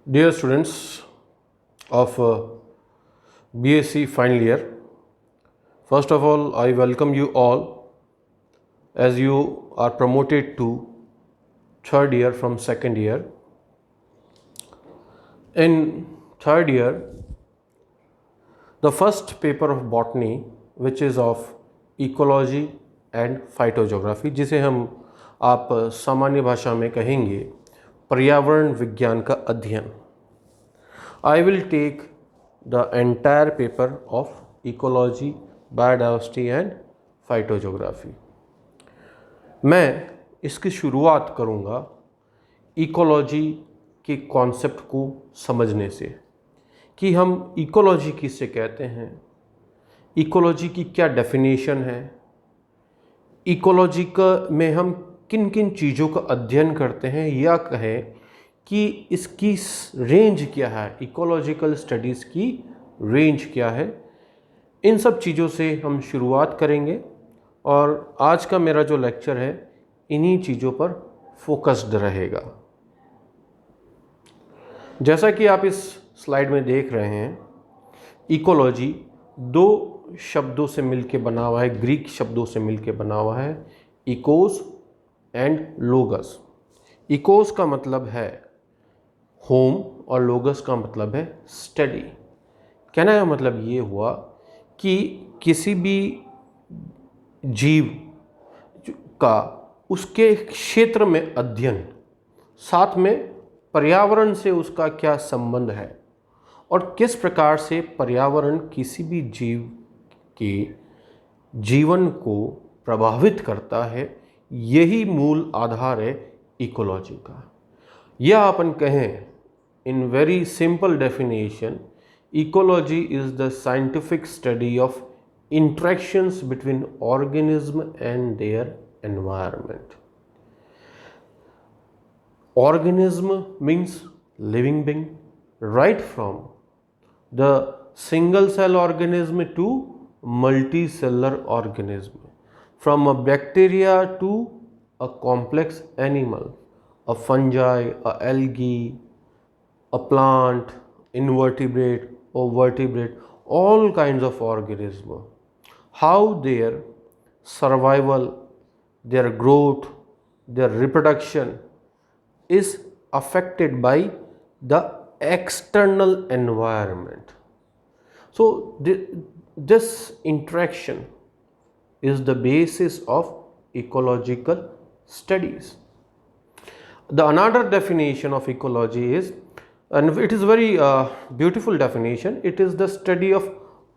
Dear students of BSc final year, first of all, I welcome you all as you are promoted to third year from second year. In third year, the first paper of botany, which is of ecology and phytogeography, जिसे हम आप सामान्य भाषा में कहेंगे पर्यावरण विज्ञान का अध्ययन. I will take the entire paper of ecology, biodiversity and phytogeography. मैं इसकी शुरुआत करूँगा इकोलॉजी के कॉन्सेप्ट को समझने से कि हम इकोलॉजी किससे कहते हैं, इकोलॉजी की क्या डेफिनेशन है, इकोलॉजी में हम किन किन चीज़ों का अध्ययन करते हैं, या कहें कि इसकी रेंज क्या है, इकोलॉजिकल स्टडीज़ की रेंज क्या है. इन सब चीज़ों से हम शुरुआत करेंगे और आज का मेरा जो लेक्चर है इन्हीं चीज़ों पर फोकस्ड रहेगा. जैसा कि आप इस स्लाइड में देख रहे हैं, इकोलॉजी दो शब्दों से मिलके बना हुआ है, ग्रीक शब्दों से मिलके बना हुआ है, इकोस एंड लोगस. इकोस का मतलब है होम और लोगस का मतलब है स्टडी. कहने का मतलब ये हुआ कि किसी भी जीव का उसके क्षेत्र में अध्ययन, साथ में पर्यावरण से उसका क्या संबंध है और किस प्रकार से पर्यावरण किसी भी जीव के जीवन को प्रभावित करता है, यही मूल आधार है इकोलॉजी का. या अपन कहें in very simple definition, ecology is the scientific study of interactions between organism and their environment. Organism means living being, right from the single cell organism to multicellular organism, from a bacteria to a complex animal, a fungi, a algae, a plant, invertebrate or vertebrate, all kinds of organisms, how their survival, their growth, their reproduction is affected by the external environment. So this interaction is the basis of ecological studies. The another definition of ecology is, and it is very beautiful definition, it is the study of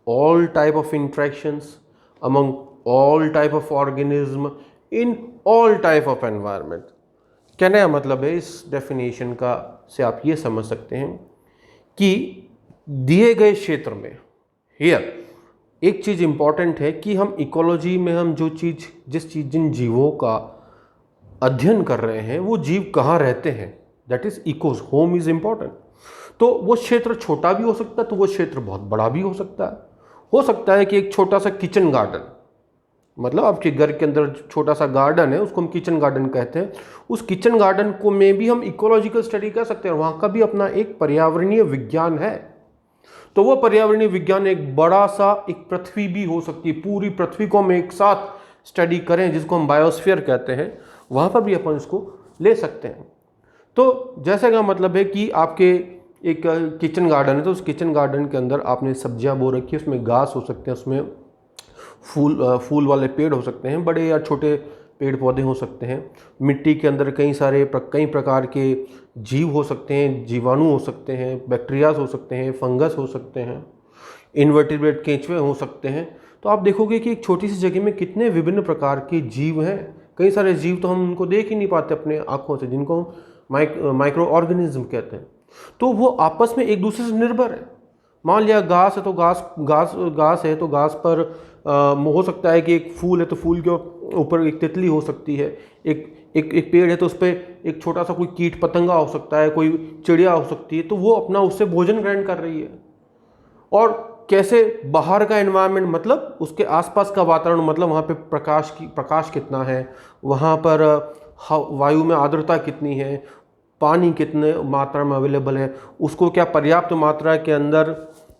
all type of interactions among all type of organism in all type of environment. कहने का मतलब है इस definition का से आप ये समझ सकते हैं कि दिए गए क्षेत्र में हियर एक चीज़ इम्पॉर्टेंट है कि हम इकोलॉजी में हम जिन जीवों का अध्ययन कर रहे हैं वो जीव कहाँ रहते हैं, that is Eeco, home is important. तो वो क्षेत्र छोटा भी हो सकता है, तो वो क्षेत्र बहुत बड़ा भी हो सकता है. हो सकता है कि एक छोटा सा किचन गार्डन, मतलब आपके घर के अंदर छोटा सा गार्डन है, उसको हम किचन गार्डन कहते हैं. उस किचन गार्डन को में भी हम इकोलॉजिकल स्टडी कर सकते हैं, वहाँ का भी अपना एक पर्यावरणीय विज्ञान है. तो वो पर्यावरणीय विज्ञान एक बड़ा सा एक पृथ्वी भी हो सकती है, पूरी पृथ्वी को हम एक साथ स्टडी करें जिसको हम बायोस्फीयर कहते हैं, वहाँ पर भी अपन इसको ले सकते हैं. तो जैसे का मतलब है कि आपके एक किचन गार्डन है, तो उस किचन गार्डन के अंदर आपने सब्जियां बो रखी है, उसमें घास हो सकते हैं, उसमें फूल वाले पेड़ हो सकते हैं, बड़े या छोटे पेड़ पौधे हो सकते हैं. मिट्टी के अंदर कई प्रकार के जीव हो सकते हैं, जीवाणु हो सकते हैं, बैक्टीरियाज हो सकते हैं, फंगस हो सकते हैं, इन्वर्टिब्रेट केंचुए हो सकते हैं. तो आप देखोगे कि एक छोटी सी जगह में कितने विभिन्न प्रकार के जीव हैं. कई सारे जीव तो हम उनको देख ही नहीं पाते अपने आँखों से, जिनको माइक्रो ऑर्गेनिज्म कहते हैं. तो वो आपस में एक दूसरे से निर्भर है. मान लिया घास है तो घास है तो घास पर हो सकता है कि एक फूल है तो फूल के ऊपर एक तितली हो सकती है, एक पेड़ है तो उस पर एक छोटा सा कोई कीट पतंगा हो सकता है, कोई चिड़िया हो सकती है, तो वो अपना उससे भोजन ग्रहण कर रही है. और कैसे बाहर का एनवायरनमेंट, मतलब उसके आसपास का वातावरण, मतलब वहाँ पे प्रकाश कितना है, वहाँ पर वायु में आर्द्रता कितनी है, पानी कितने मात्रा में अवेलेबल है, उसको क्या पर्याप्त मात्रा के अंदर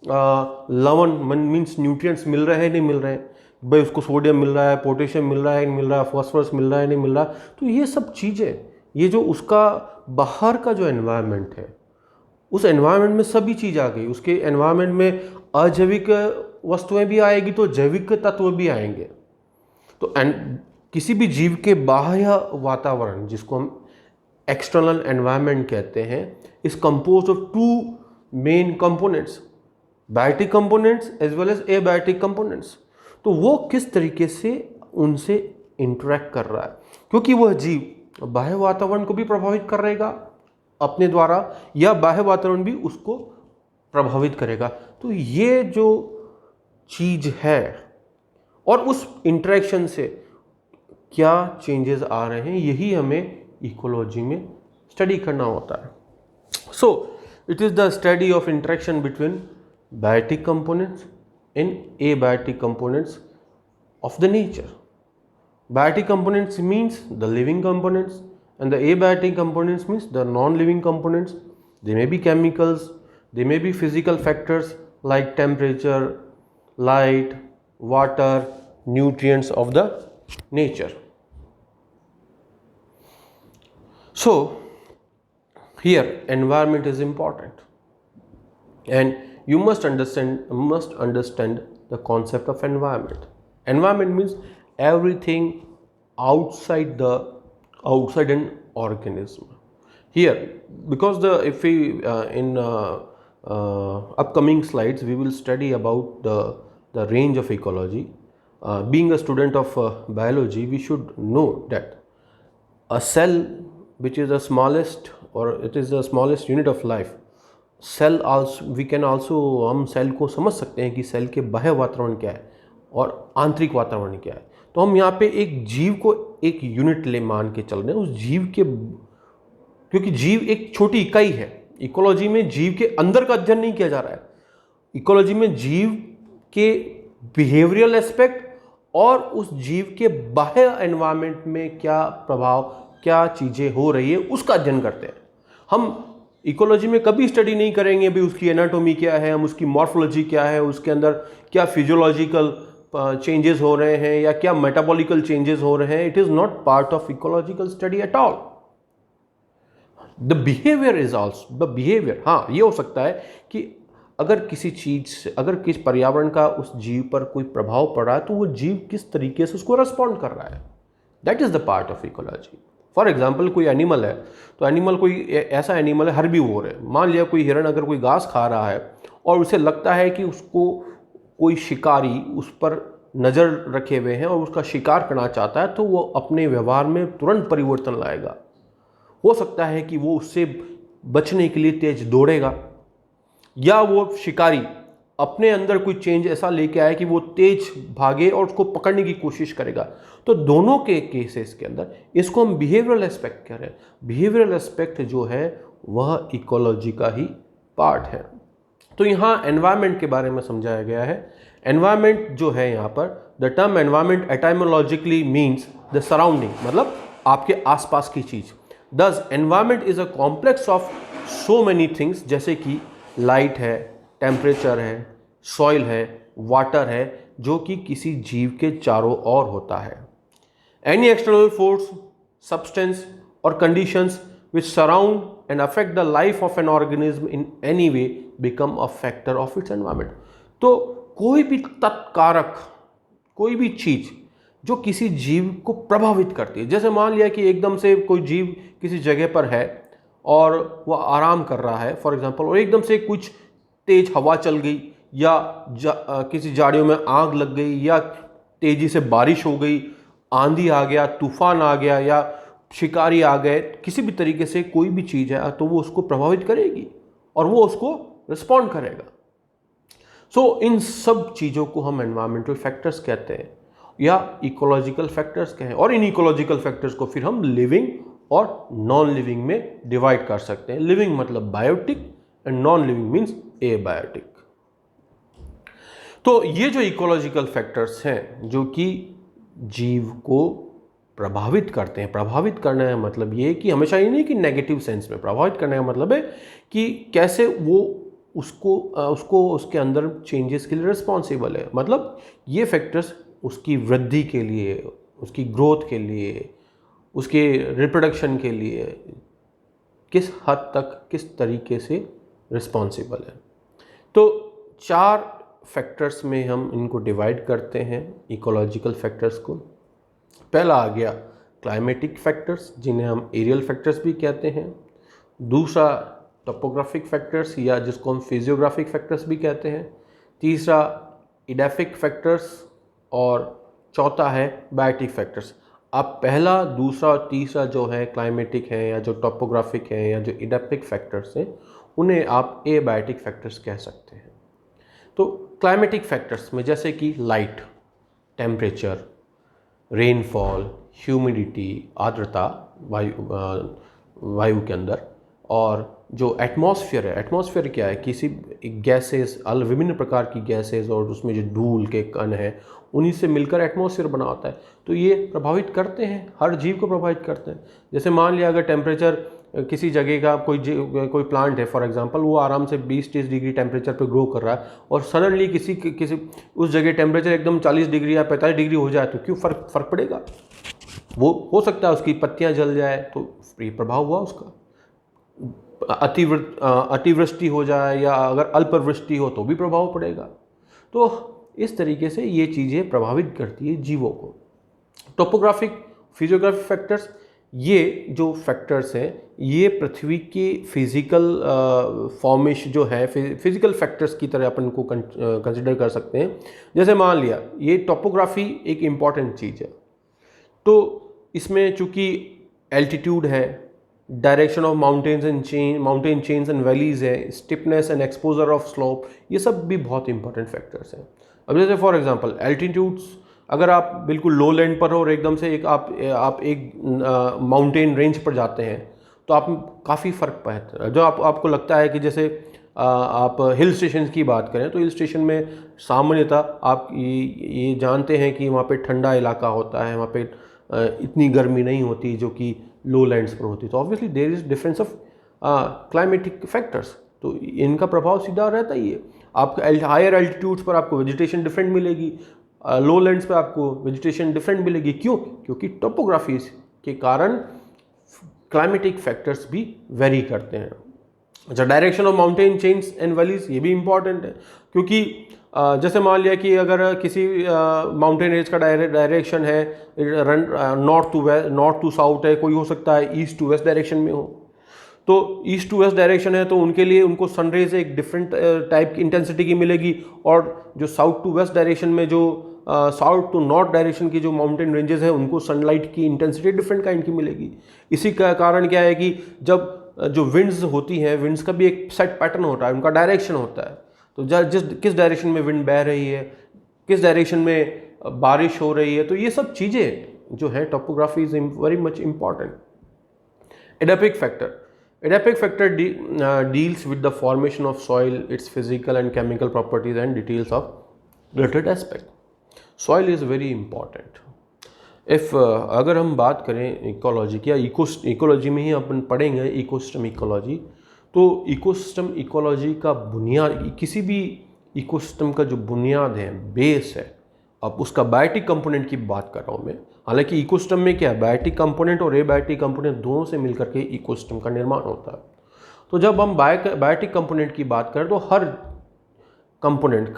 लवण मीन्स न्यूट्रिएंट्स मिल रहे हैं नहीं मिल रहे हैं, भाई उसको सोडियम मिल रहा है, पोटेशियम मिल रहा है नहीं मिल रहा है, फॉस्फोरस मिल रहा है नहीं मिल रहा। तो ये सब चीज़ें, ये जो उसका बाहर का जो एनवायरनमेंट है, उस एनवायरनमेंट में सभी चीज़ आ गई। उसके एनवायरनमेंट में अजैविक वस्तुएं भी आएगी तो जैविक तत्व भी आएंगे। तो किसी भी जीव के बाह्य वातावरण, जिसको हम एक्सटर्नल एनवायरनमेंट कहते हैं, is composed of two main components, biotic components as well as abiotic components. तो वो किस तरीके से उनसे इंटरेक्ट कर रहा है, क्योंकि वह जीव बाह्य वातावरण को भी प्रभावित करेगा अपने द्वारा, या बाह्य वातावरण भी उसको प्रभावित करेगा। तो ये जो चीज है और उस इंटरेक्शन से क्या चेंजेस आ रहे हैं, यही हमें इकोलॉजी में स्टडी करना होता है। So it is the study of interaction between biotic components and abiotic components of the nature. Biotic components means the living components, and the abiotic components means the non-living components. They may be chemicals, they may be physical factors like temperature, light, water, nutrients of the nature. So here environment is important, and you must understand the concept of environment. Environment means everything outside an organism. Here, because if we in upcoming slides we will study about the range of ecology. Being a student of biology, we should know that a cell, which is the smallest, or it is the smallest unit of life, cell also we can also, हम cell को समझ सकते हैं कि cell के बाह्य वातावरण क्या है और आंतरिक वातावरण क्या है। तो हम यहाँ पे एक जीव को एक यूनिट ले मान के चल रहे हैं, उस जीव के, क्योंकि जीव एक छोटी इकाई है। इकोलॉजी में जीव के अंदर का अध्ययन नहीं किया जा रहा है, इकोलॉजी में जीव के बिहेवियरल एस्पेक्ट और उस जीव के बाह्य एनवायरनमेंट में क्या प्रभाव, क्या चीज़ें हो रही है, उसका अध्ययन करते हैं। हम इकोलॉजी में कभी स्टडी नहीं करेंगे भी उसकी एनाटॉमी क्या है, हम उसकी मॉर्फोलॉजी क्या है, उसके अंदर क्या फिजियोलॉजिकल चेंजेस हो रहे हैं या क्या मेटाबॉलिकल चेंजेस हो रहे हैं। It is not part of ecological study at all. The behaviour is also the behaviour. हाँ, ये हो सकता है कि अगर किसी चीज से, अगर किस पर्यावरण का उस जीव पर कोई प्रभाव पड़ रहा है तो वो जीव किस तरीके से उसको रेस्पॉन्ड कर रहा है, that is the part of ecology. For example, कोई एनिमल है तो एनिमल कोई ऐसा एनिमल है हर्बीवोर है, मान लिया कोई हिरण अगर कोई घास खा रहा है और उसे लगता है कि उसको कोई शिकारी उस पर नज़र रखे हुए हैं और उसका शिकार करना चाहता है, तो वो अपने व्यवहार में तुरंत परिवर्तन लाएगा। हो सकता है कि वो उससे बचने के लिए तेज दौड़ेगा, या वो शिकारी अपने अंदर कोई चेंज ऐसा लेके आए कि वो तेज भागे और उसको पकड़ने की कोशिश करेगा। तो दोनों के केसेस के अंदर इसको हम बिहेवियरल एस्पेक्ट कह रहे हैं। बिहेवियरल एस्पेक्ट जो है वह इकोलॉजी का ही पार्ट है। तो यहाँ एनवायरनमेंट के बारे में समझाया गया है। एनवायरनमेंट जो है यहाँ पर, the term environment etymologically means the surrounding, मतलब आपके आसपास की चीज़। Thus environment is a complex of so many things, जैसे कि लाइट है, टेम्परेचर है, सॉइल है, वाटर है, जो कि किसी जीव के चारों ओर होता है। एनी एक्सटर्नल फोर्स, सब्सटेंस और conditions which surround and affect the life of an organism in any way become a factor of its environment. तो कोई भी तत्कारक, कोई भी चीज जो किसी जीव को प्रभावित करती है, जैसे मान लिया कि एकदम से कोई जीव किसी जगह पर है और वह आराम कर रहा है फॉर एग्जांपल, और एकदम से कुछ तेज हवा चल गई या किसी झाड़ियों में आग लग गई या तेजी से बारिश हो गई, आंधी आ गया, तूफान आ गया या शिकारी आ गए, किसी भी तरीके से कोई भी चीज़ है तो वो उसको प्रभावित करेगी और वो उसको रिस्पॉन्ड करेगा। सो इन सब चीज़ों को हम एनवायरमेंटल फैक्टर्स कहते हैं या इकोलॉजिकल फैक्टर्स कहें, और इन इकोलॉजिकल फैक्टर्स को फिर हम लिविंग और नॉन लिविंग में डिवाइड कर सकते हैं। लिविंग मतलब biotic and non living means abiotic. तो ये जो इकोलॉजिकल फैक्टर्स हैं जो कि जीव को प्रभावित करते हैं। प्रभावित करने का मतलब ये कि हमेशा ये नहीं कि नेगेटिव सेंस में, प्रभावित करने का मतलब है कि कैसे वो उसको उसके अंदर चेंजेस के लिए रिस्पॉन्सिबल है। मतलब ये फैक्टर्स उसकी वृद्धि के लिए, उसकी ग्रोथ के लिए, उसके रिप्रोडक्शन के लिए किस हद तक, किस तरीके से रिस्पॉन्सिबल है। तो 4 फैक्टर्स में हम इनको डिवाइड करते हैं इकोलॉजिकल फैक्टर्स को। पहला आ गया क्लाइमेटिक फैक्टर्स, जिन्हें हम एरियल फैक्टर्स भी कहते हैं। दूसरा टोपोग्राफिक फैक्टर्स, या जिसको हम फिजियोग्राफिक फैक्टर्स भी कहते हैं। तीसरा इडेफिक फैक्टर्स, और चौथा है बायोटिक फैक्टर्स। अब पहला, दूसरा और तीसरा जो है क्लाइमेटिक है, या जो टोपोग्राफिक है, या जो इडेफिक फैक्टर्स हैं, उन्हें आप एबायोटिक फैक्टर्स कह सकते हैं। तो क्लाइमेटिक फैक्टर्स में जैसे कि लाइट, टेम्परेचर, रेनफॉल, ह्यूमिडिटी, आर्द्रता वायु के अंदर, और जो एटमॉस्फेयर है, एटमॉस्फेयर क्या है, किसी गैसेस, विभिन्न प्रकार की गैसेस और उसमें जो धूल के कण हैं, उन्हीं से मिलकर एटमॉस्फेयर बना होता है। तो ये प्रभावित करते हैं, हर जीव को प्रभावित करते हैं। जैसे मान लिया अगर टेम्परेचर किसी जगह का कोई प्लांट है फॉर एग्जांपल, वो आराम से 20-30 डिग्री टेम्परेचर पे ग्रो कर रहा है, और सडनली किसी उस जगह टेम्परेचर एकदम 40 डिग्री या 45 डिग्री हो जाए, तो क्यों फर्क पड़ेगा? वो हो सकता है उसकी पत्तियां जल जाए, तो ये प्रभाव हुआ उसका। अतिवृष्टि हो जाए या अगर अल्पवृष्टि हो तो भी प्रभाव पड़ेगा। तो इस तरीके से ये चीज़ें प्रभावित करती है जीवों को। टोपोग्राफिक, फिजियोग्राफिक फैक्टर्स, ये जो फैक्टर्स हैं, ये पृथ्वी की फिजिकल फॉर्मेशन जो है, फिजिकल फैक्टर्स की तरह अपन को कंसिडर कर सकते हैं। जैसे मान लिया ये टोपोग्राफी एक इम्पॉर्टेंट चीज़ है, तो इसमें चूँकि एल्टीट्यूड है, direction of mountain chains and valleys है, steepness and exposure of slope, ये सब भी बहुत इंपॉर्टेंट फैक्टर्स हैं। अब जैसे फॉर एग्जांपल एल्टीट्यूड्स, अगर आप बिल्कुल लो लैंड पर हो और एकदम से आप एक माउंटेन रेंज पर जाते हैं, तो आप काफ़ी फ़र्क पाते हैं। जो आपको लगता है कि जैसे आप हिल स्टेशन की बात करें, तो हिल स्टेशन में सामान्यतः आप ये जानते हैं कि वहाँ पे ठंडा इलाका होता है, वहाँ पे इतनी गर्मी नहीं होती जो कि लो लैंड्स पर होती। तो obviously there is difference of climatic factors, तो इनका प्रभाव सीधा रहता ही है। आप हायर एल्टीट्यूड्स पर आपको वेजिटेशन डिफरेंट मिलेगी, लो लैंड्स पर आपको वेजिटेशन डिफरेंट मिलेगी। क्यों? क्योंकि टोपोग्राफी के कारण क्लाइमेटिक फैक्टर्स भी वेरी करते हैं। अच्छा, direction of mountain chains and valleys, ये भी इंपॉर्टेंट है, क्योंकि जैसे मान लिया कि अगर किसी माउंटेन रेंज का डायरेक्शन है नॉर्थ टू साउथ है, कोई हो सकता है ईस्ट टू वेस्ट डायरेक्शन में हो, तो ईस्ट टू वेस्ट डायरेक्शन है तो उनके लिए उनको सनरेज एक डिफरेंट टाइप की इंटेंसिटी की मिलेगी, और जो साउथ टू वेस्ट डायरेक्शन में जो साउथ टू नॉर्थ डायरेक्शन की जो माउंटेन रेंजेस हैं, उनको सनलाइट की इंटेंसिटी डिफरेंट काइंड की मिलेगी। इसी का कारण क्या है कि जब जो विंड्स होती हैं, विंड्स का भी एक सेट पैटर्न होता है, उनका डायरेक्शन होता है। तो किस डायरेक्शन में विंड बह रही है, किस डायरेक्शन में बारिश हो रही है, तो ये सब चीज़ें जो है topography is very much important. Adipic factor deals with the formation of soil, its physical and chemical properties and details of related aspect. Soil is very important. अगर हम बात करें इकोलॉजी की, या इकोलॉजी में ही अपन पढ़ेंगे इकोसिस्टम इकोलॉजी, तो ecosystem ecology का बुनियाद, किसी भी इकोसिस्टम का जो बुनियाद है, बेस है, अब उसका बायोटिक कंपोनेंट की बात कर रहा हूँ मैं। हालांकि इकोसिस्टम में क्या है, बायोटिक कंपोनेंट और एबायोटिक कंपोनेंट दोनों से मिलकर के इकोसिस्टम का निर्माण होता है। तो जब हम बायोटिक कंपोनेंट की बात करें, तो हर कंपोनेंट,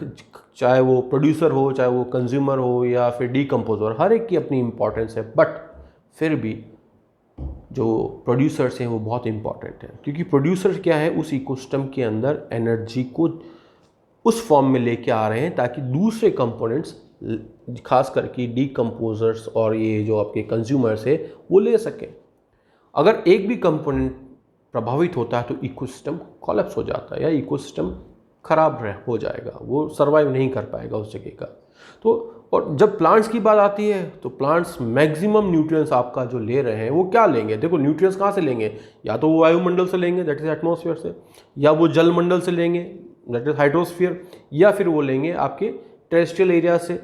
चाहे वो प्रोड्यूसर हो, चाहे वो कंज्यूमर हो, या फिर डीकम्पोजर, हर एक की अपनी इंपॉर्टेंस है। बट फिर भी जो प्रोड्यूसर्स हैं वो बहुत इंपॉर्टेंट हैं, क्योंकि प्रोड्यूसर क्या है, उस इकोसिस्टम के अंदर एनर्जी को उस फॉर्म में लेके आ रहे हैं ताकि दूसरे कंपोनेंट्स, खास करके डीकम्पोजर्स और ये जो आपके कंज्यूमर्स है, वो ले सकें। अगर एक भी कंपोनेंट प्रभावित होता है तो इकोसिस्टम कोलैप्स हो जाता है, या इकोसिस्टम खराब हो जाएगा, वो सर्वाइव नहीं कर पाएगा उस जगह का। तो और जब प्लांट्स की बात आती है, तो प्लांट्स मैक्सिमम न्यूट्रिएंट्स आपका जो ले रहे हैं, वो क्या लेंगे? देखो, न्यूट्रिएंट्स कहाँ से लेंगे? या तो वो वायुमंडल से लेंगे, दैट इज एटमॉस्फेयर से, या वो जलमंडल से लेंगे, दैट इज हाइड्रोस्फीयर, या फिर वो लेंगे आपके टेरेस्ट्रियल एरिया से,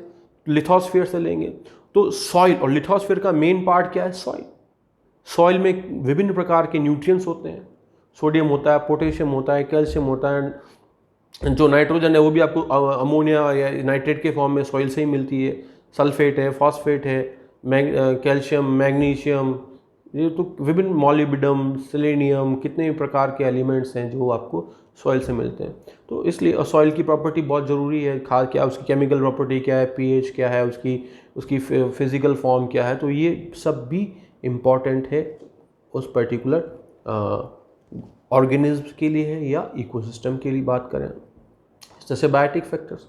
लिथोस्फीयर से लेंगे। तो सॉइल और लिथोस्फीयर का मेन पार्ट क्या है? सॉइल। सॉइल में विभिन्न प्रकार के न्यूट्रिएंट्स होते हैं, सोडियम होता है, पोटेशियम होता है, कैल्शियम होता है, जो नाइट्रोजन है वो भी आपको अमोनिया या नाइट्रेट के फॉर्म में सॉइल से ही मिलती है, सल्फेट है, फॉस्फेट है, कैल्शियम, मैग्नीशियम, ये तो विभिन्न मॉलिब्डेनम, सेलेनियम, कितने प्रकार के एलिमेंट्स हैं जो आपको सॉइल से मिलते हैं। तो इसलिए सॉइल की प्रॉपर्टी बहुत ज़रूरी है, खाद क्या उसकी केमिकल प्रॉपर्टी क्या है, पीएच क्या है, उसकी फिजिकल फॉर्म क्या है, तो ये सब भी इम्पॉर्टेंट है उस पर्टिकुलर ऑर्गेनिज्म के लिए है या इकोसिस्टम के लिए बात करें। जैसे बायोटिक फैक्टर्स,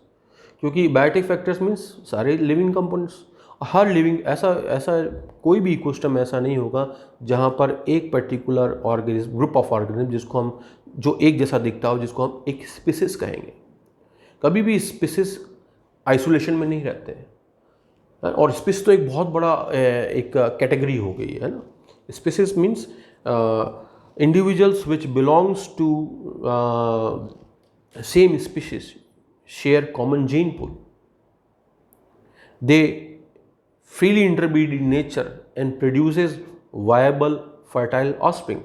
क्योंकि बायोटिक फैक्टर्स मीन्स सारे लिविंग कंपोनेंट्स, हर लिविंग ऐसा कोई भी इकोसिस्टम ऐसा नहीं होगा जहाँ पर एक particular organism, group of organism जिसको हम, जो एक जैसा दिखता हो, जिसको हम एक स्पीसीज कहेंगे। कभी भी स्पीसीज आइसोलेशन में नहीं रहते हैं, और स्पीसीज तो एक बहुत बड़ा एक कैटेगरी हो गई है ना। Species means individuals which belongs to same species share common gene pool. They freely interbreed in nature and produces viable fertile offspring.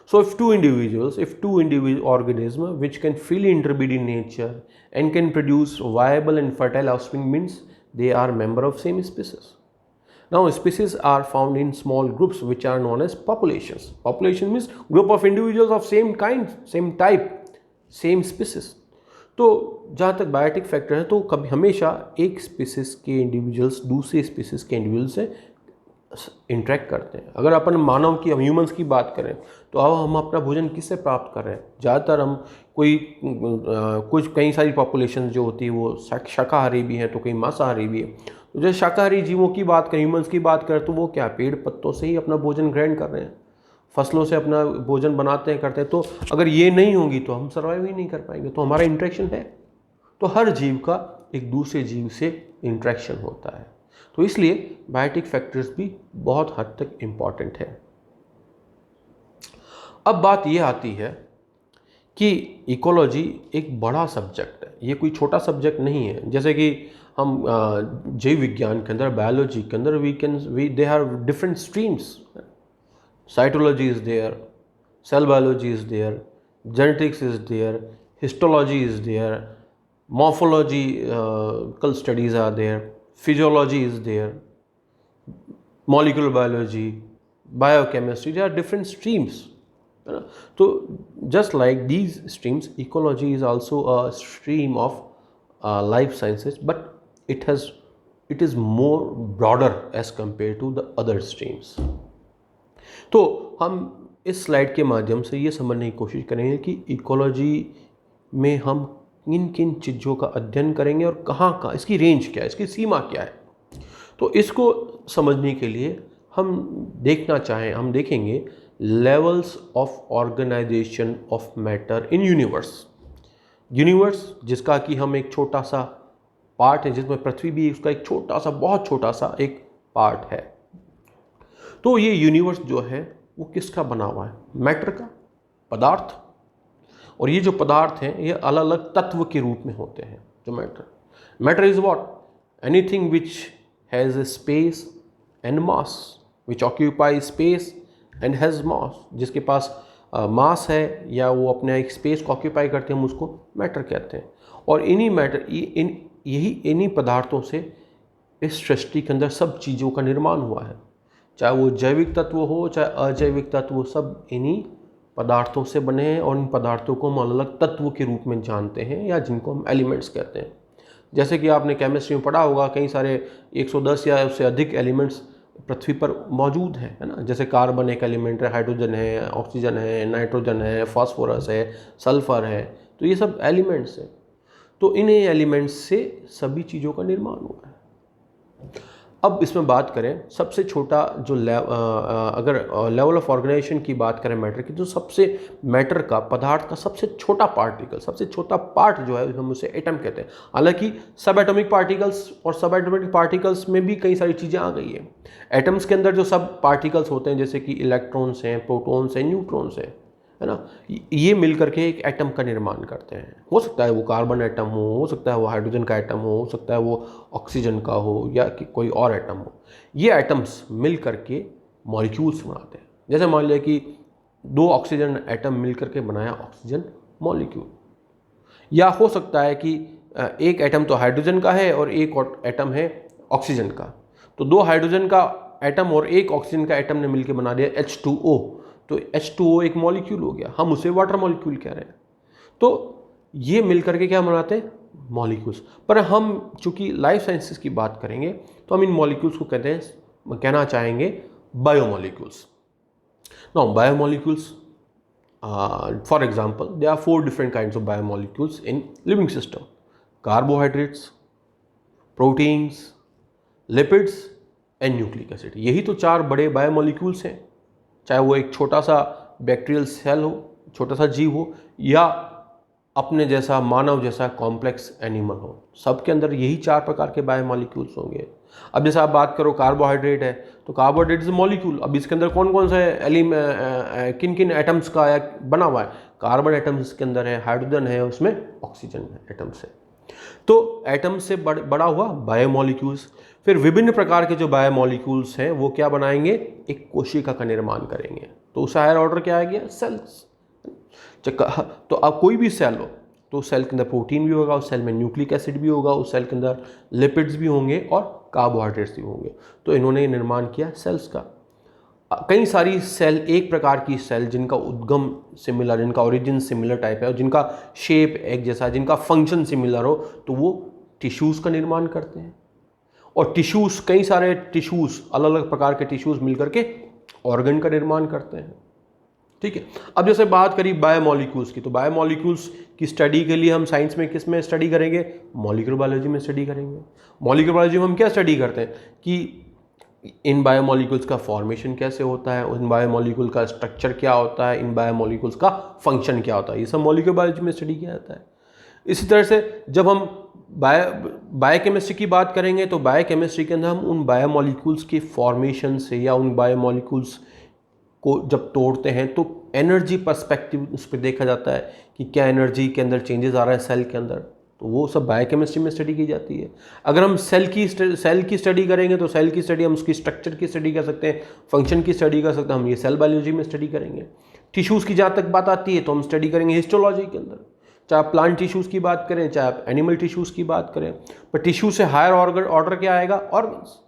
So if two individual organisms which can freely interbreed in nature and can produce viable and fertile offspring, means they are member of same species. Now species are found in small groups which are known as populations. Population means group of individuals of same kind, same type, same species. तो जहाँ तक biotic factor है, तो कभी हमेशा एक species के individuals दूसरे स्पीसीज के इंडिविजुअल से इंटरेक्ट करते हैं। अगर अपन मानव की, हम ह्यूमंस की बात करें, तो अब हम अपना भोजन किससे प्राप्त कर रहे हैं? ज़्यादातर हम कुछ कई सारी पॉपुलेशन जो होती है वो शाकाहारी भी हैं, तो कई मांसाहारी भी है। तो जब शाकाहारी जीवों की बात करें, ह्यूमंस की बात करें, तो वो क्या पेड़ पत्तों से ही अपना भोजन ग्रहण कर रहे हैं, फसलों से अपना भोजन बनाते हैं, करते हैं। तो अगर ये नहीं होंगी तो हम सर्वाइव ही नहीं कर पाएंगे। तो हमारा इंटरेक्शन है, तो हर जीव का एक दूसरे जीव से इंटरेक्शन होता है। तो इसलिए बायोटिक फैक्टर्स भी बहुत हद तक इम्पॉर्टेंट है। अब बात ये आती है कि इकोलॉजी एक बड़ा सब्जेक्ट है, ये कोई छोटा सब्जेक्ट नहीं है। जैसे कि हम जीव विज्ञान के अंदर, बायोलॉजी के अंदर they have different streams. Cytology is there, cell biology is there, genetics is there, histology is there, morphological studies are there, physiology is there, molecular biology, biochemistry, there are different streams. So just like these streams, ecology is also a stream of life sciences, but it is more broader as compared to the other streams. तो हम इस slide के माध्यम से ये समझने की कोशिश करेंगे कि इकोलॉजी में हम किन किन चीज़ों का अध्ययन करेंगे और कहाँ इसकी रेंज क्या है, इसकी सीमा क्या है। तो इसको समझने के लिए हम देखेंगे levels of organization of matter in universe, जिसका कि हम एक छोटा सा पार्ट है, जिसमें पृथ्वी भी उसका एक छोटा सा, बहुत छोटा सा एक पार्ट है। तो ये यूनिवर्स जो है वो किसका बना हुआ है? मैटर का, पदार्थ। और ये जो पदार्थ हैं ये अलग अलग तत्व के रूप में होते हैं। जो matter is what? Anything which has a space and mass, which occupy space and has मास। जिसके पास मास है या वो अपने एक स्पेस को ऑक्यूपाई करते हैं, हम उसको मैटर कहते हैं। और इन्हीं पदार्थों से इस सृष्टि के अंदर सब चीज़ों का निर्माण हुआ है, चाहे वो जैविक तत्व हो चाहे अजैविक तत्व, सब इन्हीं पदार्थों से बने हैं। और इन पदार्थों को हम अलग अलग तत्व के रूप में जानते हैं, या जिनको हम एलिमेंट्स कहते हैं। जैसे कि आपने केमिस्ट्री में पढ़ा होगा, कई सारे 110 या उससे अधिक एलिमेंट्स पृथ्वी पर मौजूद हैं, है ना। जैसे कार्बन एक एलिमेंट है, हाइड्रोजन है, ऑक्सीजन है, नाइट्रोजन है, फास्फोरस है, सल्फर है। तो ये सब एलिमेंट्स हैं। तो इन एलिमेंट्स से सभी चीज़ों का निर्माण हुआ है। अब इसमें बात करें सबसे छोटा जो अगर लेवल ऑफ ऑर्गेनाइजेशन की बात करें मैटर की, तो सबसे मैटर का, पदार्थ का सबसे छोटा पार्टिकल, सबसे छोटा पार्ट जो है हम उसे एटम कहते हैं। हालांकि सब एटॉमिक पार्टिकल्स और सब एटॉमिक पार्टिकल्स में भी कई सारी चीज़ें आ गई हैं। एटम्स के अंदर जो सब पार्टिकल्स होते हैं, जैसे कि इलेक्ट्रॉन्स हैं, प्रोटॉन्स हैं, न्यूट्रॉन्स हैं, है ना। ये मिल करके एक एटम का निर्माण करते हैं। हो सकता है वो कार्बन एटम हो सकता है वो हाइड्रोजन का एटम हो सकता है वो ऑक्सीजन का हो या कि कोई और एटम हो। ये एटम्स मिल करके मॉलिक्यूल्स बनाते हैं। जैसे मान लिया कि 2 ऑक्सीजन एटम मिल करके बनाया ऑक्सीजन मॉलिक्यूल, या हो सकता है कि एक एटम तो हाइड्रोजन का है और एक और एटम है ऑक्सीजन का, तो 2 हाइड्रोजन का एटम और एक ऑक्सीजन का एटम ने मिलकर बना दिया H2O, तो H2O एक मॉलिक्यूल हो गया, हम उसे वाटर मॉलिक्यूल कह रहे हैं। तो ये मिलकर के क्या बनाते हैं, मॉलिक्यूल्स। पर हम चूंकि लाइफ साइंसेस की बात करेंगे तो हम इन मॉलिक्यूल्स को कहना चाहेंगे biomolecules. Now biomolecules, for example, there are 4 different kinds of biomolecules in living system: carbohydrates, proteins, lipids and nucleic acid। यही तो 4 बड़े बायोमोलिक्यूल्स हैं, चाहे वो एक छोटा सा बैक्टीरियल सेल हो, छोटा सा जीव हो, या अपने जैसा मानव जैसा कॉम्प्लेक्स एनिमल हो, सबके अंदर यही 4 प्रकार के बायोमोलिक्यूल्स होंगे। अब जैसे आप बात करो कार्बोहाइड्रेट है, तो कार्बोहाइड्रेट इज मॉलिक्यूल। अब इसके अंदर कौन कौन सा किन किन एटम्स का बना हुआ है, कार्बन एटम्स इसके अंदर है, हाइड्रोजन है, उसमें ऑक्सीजन एटम्स है। तो एटम से बड़ा हुआ बायोमोलिक्यूल्स। फिर विभिन्न प्रकार के जो बायोमोलिक्यूल्स हैं वो क्या बनाएंगे, एक कोशिका का निर्माण करेंगे। तो उस हायर ऑर्डर क्या आ गया, सेल्स। तो अब कोई भी सेल हो तो उस सेल के अंदर प्रोटीन भी होगा, उस सेल में न्यूक्लिक एसिड भी होगा, उस सेल के अंदर लिपिड्स भी होंगे और कार्बोहाइड्रेट्स भी होंगे। तो इन्होंने निर्माण किया सेल्स का। कई सारी सेल, एक प्रकार की सेल जिनका उद्गम सिमिलर, जिनका ओरिजिन सिमिलर टाइप है और जिनका शेप एक जैसा, जिनका फंक्शन सिमिलर हो, तो वो टिश्यूज़ का निर्माण करते हैं। और टिश्यूज़, कई सारे टिश्यूज़, अलग अलग प्रकार के टिश्यूज़ मिलकर के ऑर्गन का निर्माण करते हैं। ठीक है। अब जैसे बात करी बायोमोलिक्यूल्स की, तो बायोमोलिक्यूल्स की स्टडी के लिए हम साइंस में किस में स्टडी करेंगे, मॉलिक्यूलर बायोलॉजी में स्टडी करेंगे। मॉलिक्यूलर बायोलॉजी में हम क्या स्टडी करते हैं कि इन बायोमोलिक्यूल्स का फॉर्मेशन कैसे होता है, इन बायोमोलिक्यूल का स्ट्रक्चर क्या होता है, इन बायोमोलिक्यूल्स का फंक्शन क्या होता है, ये सब मॉलिक्यूलर बायोलॉजी में स्टडी किया जाता है। इसी तरह से जब हम बायोकेमिस्ट्री की बात करेंगे तो बायोकेमिस्ट्री के अंदर हम उन बायोमोलिक्यूल्स के फॉर्मेशन से या उन बायोमोलिक्यूल्स को जब तोड़ते हैं तो एनर्जी पर्सपेक्टिव उस पर देखा जाता है कि क्या एनर्जी के अंदर चेंजेस आ रहा है सेल के अंदर, तो वो सब बायोकेमिस्ट्री में स्टडी की जाती है। अगर हम सेल की स्टडी करेंगे तो सेल की स्टडी हम उसकी स्ट्रक्चर की स्टडी कर सकते हैं, फंक्शन की स्टडी कर सकते हैं, हम ये सेल बायोलॉजी में स्टडी करेंगे। टिश्यूज़ की जहाँ तक बात आती है तो हम स्टडी करेंगे हिस्टोलॉजी के अंदर, चाहे आप प्लांट टिश्यूज़ की बात करें, चाहे आप एनिमल टिश्यूज़ की बात करें। पर टिश्यू से हायर ऑर्डर क्या आएगा, ऑर्गन्स।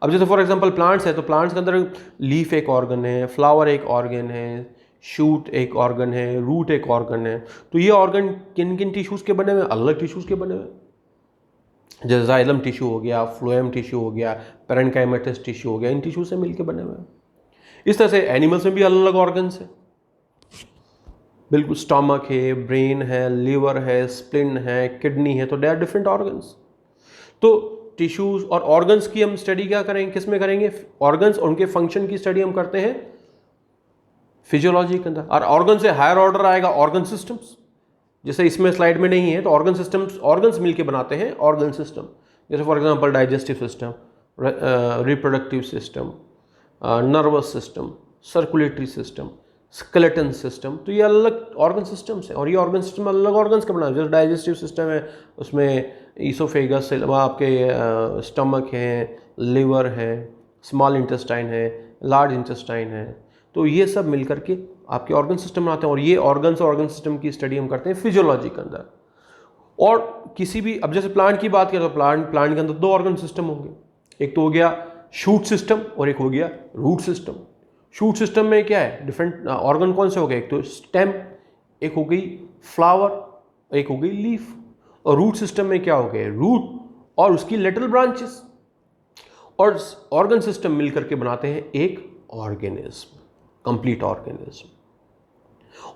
अब जैसे फॉर एग्जांपल प्लांट्स है, तो प्लांट्स के अंदर लीफ एक ऑर्गन है, फ्लावर एक ऑर्गन है, शूट एक ऑर्गन है, रूट एक ऑर्गन है। तो ये ऑर्गन किन किन टिश्यूज़ के बने हुए, अलग टिश्यूज़ के बने हुए। जैसे जाइलम टिश्यू हो गया, फ्लोएम टिश्यू हो गया, पेरेन्काइमेटस टिश्यू हो गया, इन टिश्यू से मिलकर बने हुए हैं। इस तरह से एनिमल्स में भी अलग अलग ऑर्गन्स हैं, बिल्कुल। स्टमक है, ब्रेन है, लीवर है, स्प्लिन है, किडनी है, तो दे आर डिफरेंट ऑर्गन्स। तो टिश्यूज और ऑर्गन्स की हम स्टडी क्या करेंगे, किस में करेंगे, ऑर्गन्स और उनके फंक्शन की स्टडी हम करते हैं फिजियोलॉजी के अंदर। और ऑर्गन से हायर ऑर्डर आएगा ऑर्गन सिस्टम्स, जैसे इसमें स्लाइड में नहीं है, तो ऑर्गन सिस्टम्स, ऑर्गन्स मिलके बनाते हैं ऑर्गन सिस्टम। जैसे for example digestive system, reproductive system, nervous system, circulatory system, skeleton system. तो ये अलग ऑर्गन सिस्टम्स हैं और ये ऑर्गन सिस्टम अलग ऑर्गन्स का बना है। जैसे डाइजेस्टिव सिस्टम है, उसमें ईसोफेगस, आपके स्टमक है, लिवर है, स्मॉल इंटेस्टाइन है, लार्ज इंटेस्टाइन है। तो ये सब मिलकर के आपके ऑर्गन सिस्टम बनाते हैं और ये ऑर्गन्स और ऑर्गन सिस्टम की स्टडी हम करते हैं फिजियोलॉजी के अंदर। और किसी भी, अब जैसे प्लांट की बात करें तो प्लांट के अंदर 2 ऑर्गन सिस्टम होंगे, एक तो हो गया शूट सिस्टम और एक हो गया रूट सिस्टम। शूट सिस्टम में क्या है, डिफरेंट ऑर्गन कौन से हो गए, एक तो स्टेम, एक हो गई फ्लावर, एक हो गई लीफ। और रूट सिस्टम में क्या हो गए, रूट और उसकी लेटरल ब्रांचेस। और ऑर्गन सिस्टम मिलकर के बनाते हैं एक ऑर्गेनिज्म, कंप्लीट ऑर्गेनिज्म।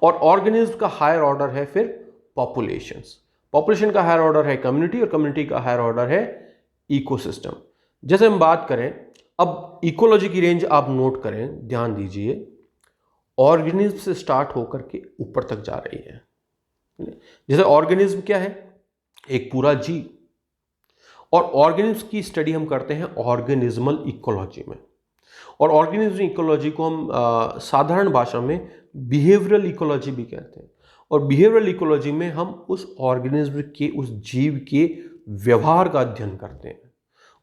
और ऑर्गेनिज्म का हायर ऑर्डर है फिर पॉपुलेशंस। पॉपुलेशन का हायर ऑर्डर है कम्युनिटी और कम्युनिटी का हायर ऑर्डर है इकोसिस्टम। जैसे हम बात करें, अब इकोलॉजी की रेंज आप नोट करें, ध्यान दीजिए, ऑर्गेनिज्म से स्टार्ट होकर के ऊपर तक जा रही है। जैसे ऑर्गेनिज्म क्या है, एक पूरा जीव। और ऑर्गेनिज्म की स्टडी हम करते हैं ऑर्गेनिज्मल इकोलॉजी में। और ऑर्गेनिज्म इकोलॉजी को हम साधारण भाषा में बिहेवियरल इकोलॉजी भी कहते हैं। और बिहेवियरल इकोलॉजी में हम उस ऑर्गेनिज्म के, उस जीव के व्यवहार का अध्ययन करते हैं।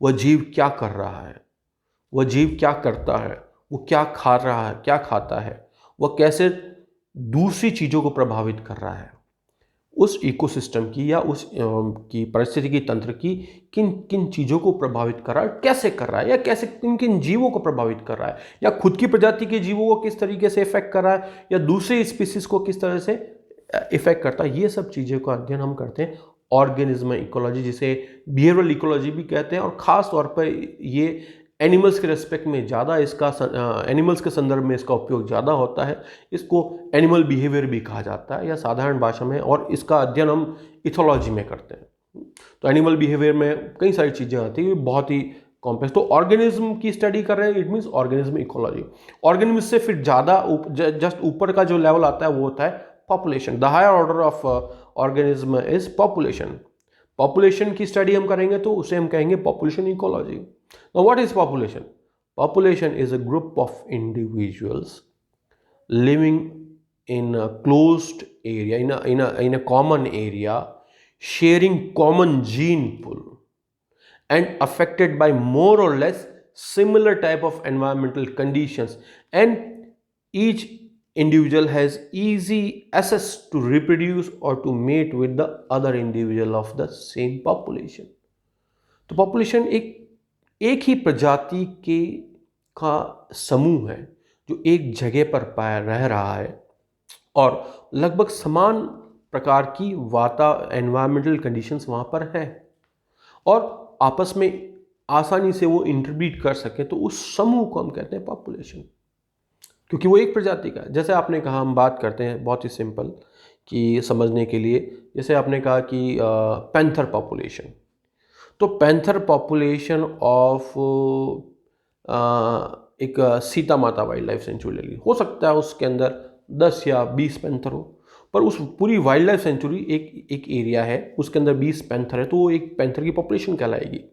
वह जीव क्या कर रहा है, वह जीव क्या करता है, वो क्या खा रहा है, क्या खाता है, वह कैसे दूसरी चीज़ों को प्रभावित कर रहा है, उस इकोसिस्टम की या उस की पारिस्थितिकी तंत्र की किन किन चीज़ों को प्रभावित कर रहा है, कैसे कर रहा है, या कैसे किन किन जीवों को प्रभावित कर रहा है, या खुद की प्रजाति के जीवों को किस तरीके से इफेक्ट कर रहा है, या दूसरे स्पीसीज को किस तरह से इफेक्ट करता है। ये सब चीज़ों का अध्ययन हम करते हैं ऑर्गेनिज्म इकोलॉजी, जिसे बिहेवियरल इकोलॉजी भी कहते हैं। और ख़ास तौर पर ये एनिमल्स के रेस्पेक्ट में ज़्यादा इसका एनिमल्स के संदर्भ में इसका उपयोग ज़्यादा होता है। इसको एनिमल बिहेवियर भी कहा जाता है या साधारण भाषा में, और इसका अध्ययन हम इथोलॉजी में करते हैं। तो एनिमल बिहेवियर में कई सारी चीज़ें आती हैं, बहुत ही कॉम्प्लेक्स। तो ऑर्गेनिज्म की स्टडी कर रहे हैं, it means organism ecology. Organism से फिर ज़्यादा जस्ट ऊपर का जो लेवल आता है वो होता है population. The higher order of organism is population. Population की स्टडी हम करेंगे तो उसे हम कहेंगे population ecology. Now, what is population? Population is a group of individuals living in a closed area, in a common area, sharing common gene pool, and affected by more or less similar type of environmental conditions. And each individual has easy access to reproduce or to mate with the other individual of the same population. तो population एक ही प्रजाति के का समूह है जो एक जगह पर रह रहा है और लगभग समान प्रकार की एनवायरमेंटल कंडीशंस वहाँ पर है, और आपस में आसानी से वो इंटरब्रीड कर सके, तो उस समूह को हम कहते हैं पॉपुलेशन, क्योंकि वो एक प्रजाति का। जैसे आपने कहा, हम बात करते हैं बहुत ही सिंपल कि समझने के लिए, जैसे आपने कहा कि पैंथर पॉपुलेशन, तो पैंथर पॉपुलेशन ऑफ एक सीता माता वाइल्ड लाइफ सेंचुरी ले ली, हो सकता है उसके अंदर 10 या 20 पैंथर हो, पर उस पूरी वाइल्ड लाइफ सेंचुरी एक एरिया है, उसके अंदर 20 पैंथर है, तो वो एक पैंथर की पॉपुलेशन कहलाएगी।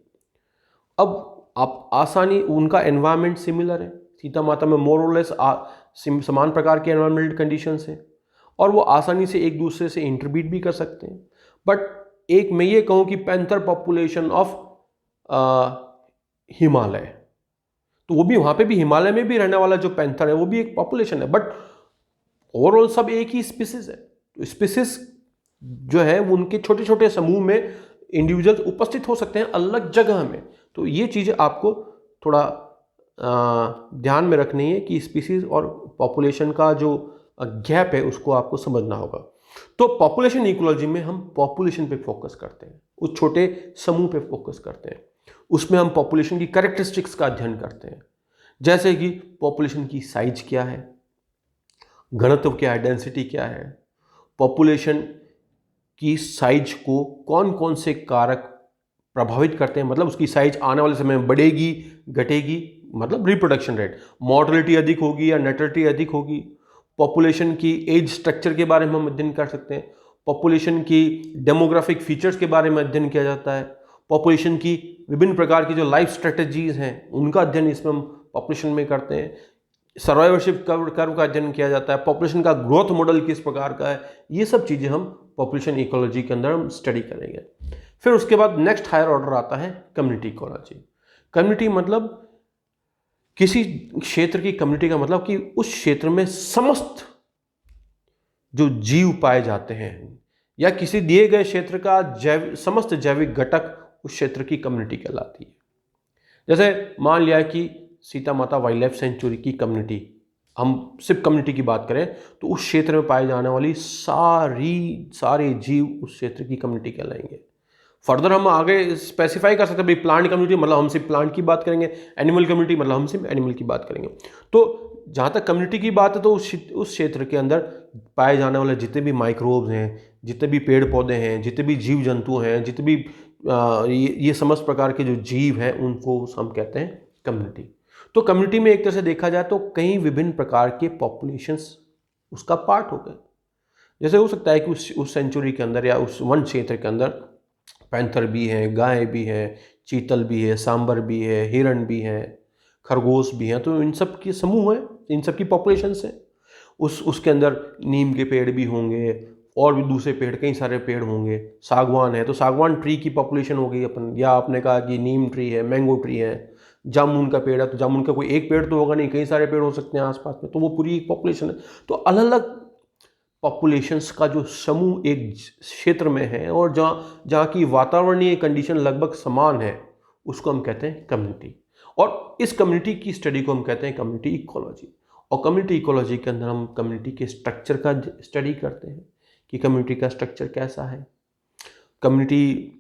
अब आप आसानी, उनका एनवायरनमेंट सिमिलर है, सीता माता में मोर और लेस समान प्रकार के एनवायरमेंटल कंडीशंस हैं, और वो आसानी से एक दूसरे से इंटरब्रीड भी कर सकते हैं। बट एक मैं ये कहूँ कि पैंथर पॉपुलेशन ऑफ हिमालय, तो वो भी वहाँ पे भी हिमालय में भी रहने वाला जो पैंथर है वो भी एक पॉपुलेशन है, बट ओवरऑल सब एक ही स्पीसीज है। तो स्पीसीज जो है वो उनके छोटे छोटे समूह में इंडिविजुअल्स उपस्थित हो सकते हैं अलग जगह में। तो ये चीज़ें आपको थोड़ा ध्यान में रखनी है कि स्पीसीज और पॉपुलेशन का जो गैप है उसको आपको समझना होगा। तो पॉपुलेशन इकोलॉजी में हम पॉपुलेशन पे फोकस करते हैं, उस छोटे समूह पे फोकस करते हैं, उसमें हम पॉपुलेशन की कैरेक्टरिस्टिक्स का अध्ययन करते हैं, जैसे कि पॉपुलेशन की साइज क्या है, घनत्व क्या है, डेंसिटी क्या है, पॉपुलेशन की साइज को कौन कौन से कारक प्रभावित करते हैं, मतलब उसकी साइज आने वाले समय में बढ़ेगी घटेगी, मतलब रिप्रोडक्शन रेट, मॉर्टेलिटी अधिक होगी या नेटलिटी अधिक होगी। पॉपुलेशन की एज स्ट्रक्चर के बारे में हम अध्ययन कर सकते हैं, पॉपुलेशन की डेमोग्राफिक फीचर्स के बारे में अध्ययन किया जाता है, पॉपुलेशन की विभिन्न प्रकार की जो लाइफ स्ट्रेटजीज हैं उनका अध्ययन इसमें हम पॉपुलेशन में करते हैं, सर्वाइवरशिप कर्व का अध्ययन किया जाता है, पॉपुलेशन का ग्रोथ मॉडल किस प्रकार का है, ये सब चीज़ें हम पॉपुलेशन इकोलॉजी के अंदर हम स्टडी करेंगे। फिर उसके बाद नेक्स्ट हायर ऑर्डर आता है कम्युनिटी इकोलॉजी। कम्युनिटी मतलब किसी क्षेत्र की कम्युनिटी का मतलब कि उस क्षेत्र में समस्त जो जीव पाए जाते हैं या किसी दिए गए क्षेत्र का समस्त जैविक घटक उस क्षेत्र की कम्युनिटी कहलाती है। जैसे मान लिया कि सीता माता वाइल्ड लाइफ सेंचुरी की कम्युनिटी, हम सिर्फ कम्युनिटी की बात करें तो उस क्षेत्र में पाए जाने वाली सारे जीव उस क्षेत्र की कम्युनिटी कहलाएंगे। फर्दर हम आगे स्पेसिफाई कर सकते हैं भाई प्लांट कम्युनिटी मतलब हम सिर्फ प्लांट की बात करेंगे, एनिमल कम्युनिटी मतलब हम सिर्फ एनिमल की बात करेंगे। तो जहाँ तक कम्युनिटी की बात है तो उस क्षेत्र के अंदर पाए जाने वाले जितने भी माइक्रोब्स हैं, जितने भी पेड़ पौधे हैं, जितने भी जीव जंतु हैं, जितने भी ये समस्त प्रकार के जो जीव हैं उनको हम कहते हैं कम्युनिटी। तो कम्युनिटी में एक तरह से देखा जाए तो कई विभिन्न प्रकार के पॉपुलेशंस उसका पार्ट हो गए। जैसे हो सकता है कि उस सेंचुरी के अंदर या उस वन क्षेत्र के अंदर पैंथर भी हैं, गाय भी हैं, चीतल भी है, सांबर भी है, हिरण भी है, खरगोश भी हैं, तो इन सब की समूह है, इन सब की पॉपुलेशंस है। उसके अंदर नीम के पेड़ भी होंगे और भी दूसरे पेड़, कई सारे पेड़ होंगे। सागवान है तो सागवान ट्री की पॉपुलेशन हो गई अपन, या आपने कहा कि नीम ट्री है, मैंगो ट्री है, जामुन का पेड़ है तो जामुन का कोई एक पेड़ तो होगा नहीं, कई सारे पेड़ हो सकते हैं आसपास में, तो वो पूरी एक पॉपुलेशन है। तो अलग अलग पॉपुलेशंस का जो समूह एक क्षेत्र में है और जहाँ जहाँ की वातावरणीय कंडीशन लगभग समान है, उसको हम कहते हैं कम्युनिटी। और इस कम्युनिटी की स्टडी को हम कहते हैं कम्युनिटी इकोलॉजी। और कम्युनिटी इकोलॉजी के अंदर हम कम्युनिटी के स्ट्रक्चर का स्टडी करते हैं कि कम्युनिटी का स्ट्रक्चर कैसा है, कम्युनिटी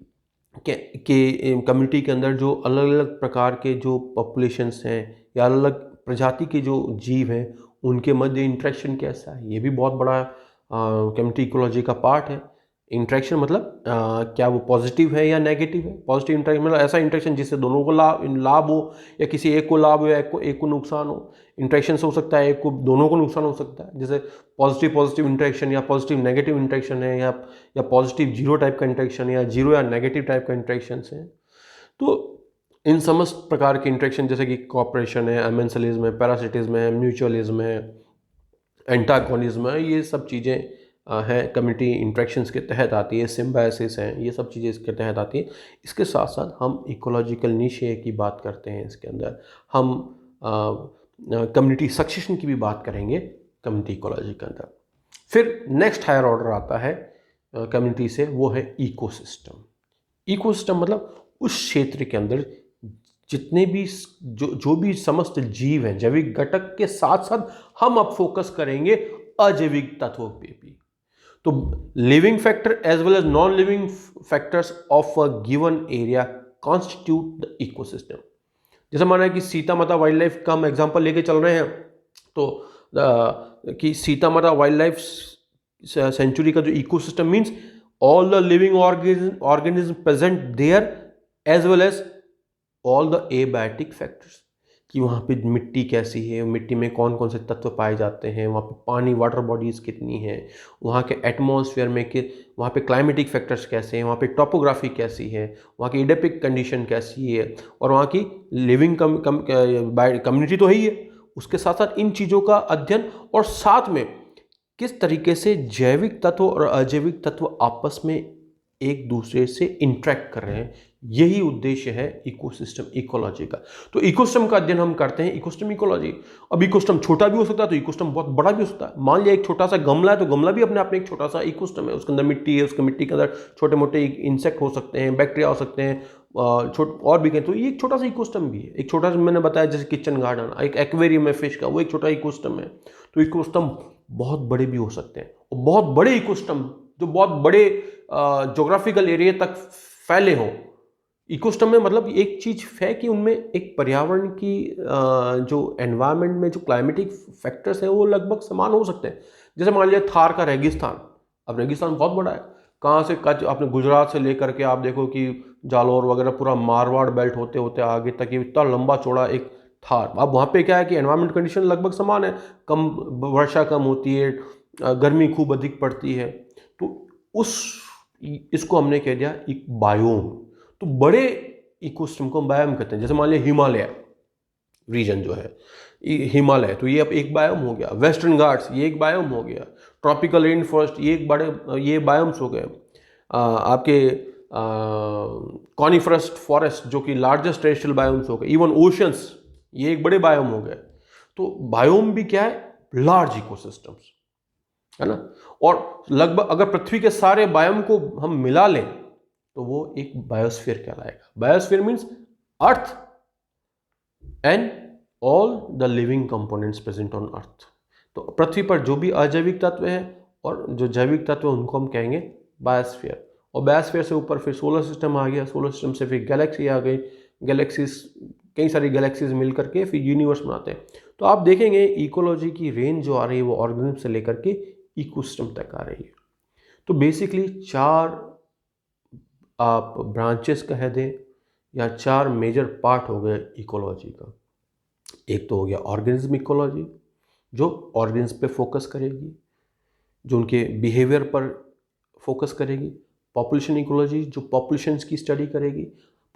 कम्युनिटी के अंदर जो अलग अलग प्रकार के जो पॉपुलेशंस हैं या अलग अलग प्रजाति के जो जीव हैं उनके मध्य इंटरेक्शन कैसा है, ये भी बहुत बड़ा कम्युनिटी इकोलॉजी का पार्ट है। इंटरेक्शन मतलब क्या वो पॉजिटिव है या नेगेटिव है। पॉजिटिव इंटरेक्शन मतलब ऐसा इंटरेक्शन जिससे दोनों को लाभ हो, या किसी एक को लाभ हो या एक को नुकसान हो। इंटरेक्शन हो सकता है एक को, दोनों को नुकसान हो सकता है, जैसे पॉजिटिव इंटरेक्शन या पॉजिटिव नेगेटिव इंटरेक्शन है, या पॉजिटिव जीरो टाइप का इंटरेक्शन या जीरो या नेगेटिव टाइप का इंटरेक्शन है। तो इन समस्त प्रकार के इंटरेक्शन जैसे कि कॉपरेशन है, अमेंसलिज्म है, पैरासिटिज्म है, म्यूचुअलिज्म है, एंटागोनिज्म है, ये सब चीज़ें हैं कम्युनिटी इंटरेक्शंस के तहत आती है। सिम्बायोसिस हैं, ये सब चीज़ें इसके तहत आती है। इसके साथ साथ हम इकोलॉजिकल निशे की बात करते हैं, इसके अंदर हम कम्युनिटी सक्सेशन की भी बात करेंगे कम्युनिटी इकोलॉजी के अंदर। फिर नेक्स्ट हायर ऑर्डर आता है कम्युनिटी से, वो है इकोसिस्टम। इकोसिस्टम मतलब उस क्षेत्र के अंदर जितने भी जो भी समस्त जीव हैं, जैविक घटक के साथ साथ हम अब फोकस करेंगे अजैविक तत्वों पे भी। तो living factor as well as non living factors of a given area constitute the ecosystem. जैसे माना है कि सीता माता वाइल्ड लाइफ का हम एग्जांपल लेके चल रहे हैं, तो कि सीता माता वाइल्ड लाइफ सेंचुरी का जो ecosystem means all the living organism present there as well as all the abiotic factors, कि वहाँ पे मिट्टी कैसी है, मिट्टी में कौन कौन से तत्व पाए जाते हैं, वहाँ पे पानी वाटर बॉडीज़ कितनी हैं, वहाँ के एटमॉस्फेयर में कि वहाँ पे क्लाइमेटिक फैक्टर्स कैसे हैं, वहाँ पे टोपोग्राफी कैसी है, वहाँ की एडेपिक कंडीशन कैसी है, और वहाँ की लिविंग कम्युनिटी तो है ही है, उसके साथ साथ इन चीज़ों का अध्ययन, और साथ में किस तरीके से जैविक तत्व और अजैविक तत्व आपस में एक दूसरे से इंटरेक्ट कर रहे हैं, यही उद्देश्य है इकोसिस्टम इकोलॉजी का। तो इकोसिस्टम का अध्ययन हम करते हैं इकोसिस्टम इकोलॉजी। अब इकोसिस्टम छोटा भी हो सकता है तो इकोसिस्टम बहुत बड़ा भी हो सकता है। मान लिया एक छोटा सा गमला है तो गमला भी अपने आप में एक छोटा सा इकोसिस्टम है, उसके अंदर मिट्टी है, उसके मिट्टी के अंदर छोटे मोटे इंसेक्ट हो सकते हैं, बैक्टीरिया हो सकते हैं, और भी कहें तो ये एक छोटा सा इकोसिस्टम भी है। एक छोटा सा मैंने बताया जैसे किचन गार्डन, एक एक्वेरियम है फिश का, वो एक छोटा इकोसिस्टम है। तो इकोसिस्टम बहुत बड़े भी हो सकते हैं, और बहुत बड़े इकोसिस्टम जो बहुत बड़े ज्योग्राफिकल एरिया तक फैले हों। इकोसिस्टम में मतलब एक चीज है कि उनमें एक पर्यावरण की जो एनवायरनमेंट में जो क्लाइमेटिक फैक्टर्स हैं वो लगभग समान हो सकते हैं। जैसे मान लिया थार का रेगिस्तान, अब रेगिस्तान बहुत बड़ा है, कहाँ से कच्छ आपने गुजरात से लेकर के आप देखो कि जालौर वगैरह पूरा मारवाड़ बेल्ट होते होते आगे तक ये इतना लंबा चौड़ा एक थार। अब वहाँ पे क्या है कि एनवायरनमेंट कंडीशन लगभग समान है, कम वर्षा कम होती है, गर्मी खूब अधिक पड़ती है, तो इसको हमने कह दिया एक बायोम। तो बड़े इकोसिस्टम को हम बायोम कहते हैं। जैसे मान लिया हिमालय रीजन जो है, हिमालय, तो ये अब एक बायोम हो गया। वेस्टर्न घाट्स ये एक बायोम हो गया। ट्रॉपिकल रेन फॉरेस्ट ये एक बड़े ये बायोम्स हो गए। आपके कॉनिफरस फॉरेस्ट जो कि लार्जेस्ट टेरेस्ट्रियल बायोम्स हो गए। इवन ओशंस ये एक बड़े बायोम हो गए। तो बायोम भी क्या है, लार्ज इकोसिस्टम्स है ना। और लगभग अगर पृथ्वी के सारे बायोम को हम मिला लें तो वो एक बायोस्फीयर कहलाएगा। Biosphere means earth and all the living components present on earth. तो पृथ्वी पर जो भी अजैविक तत्व है और जो जैविक तत्व है उनको हम कहेंगे बायोस्फीयर। और बायोस्फीयर से ऊपर फिर सोलर सिस्टम आ गया, सोलर सिस्टम से फिर गैलेक्सी आ गई, गैलेक्सीज कई सारी गैलेक्सीज मिल करके फिर यूनिवर्स बनाते हैं। तो आप देखेंगे इकोलॉजी की रेंज जो आ रही है वो ऑर्गेनिज्म से लेकर के इकोसिस्टम तक आ रही है। तो बेसिकली 4 आप ब्रांचेस कह दें या 4 मेजर पार्ट हो गए इकोलॉजी का। एक तो हो गया ऑर्गेनिज्म इकोलॉजी जो ऑर्गेनिज्म पे फोकस करेगी, जो उनके बिहेवियर पर फोकस करेगी। पॉपुलेशन इकोलॉजी जो पॉपुलेशंस की स्टडी करेगी।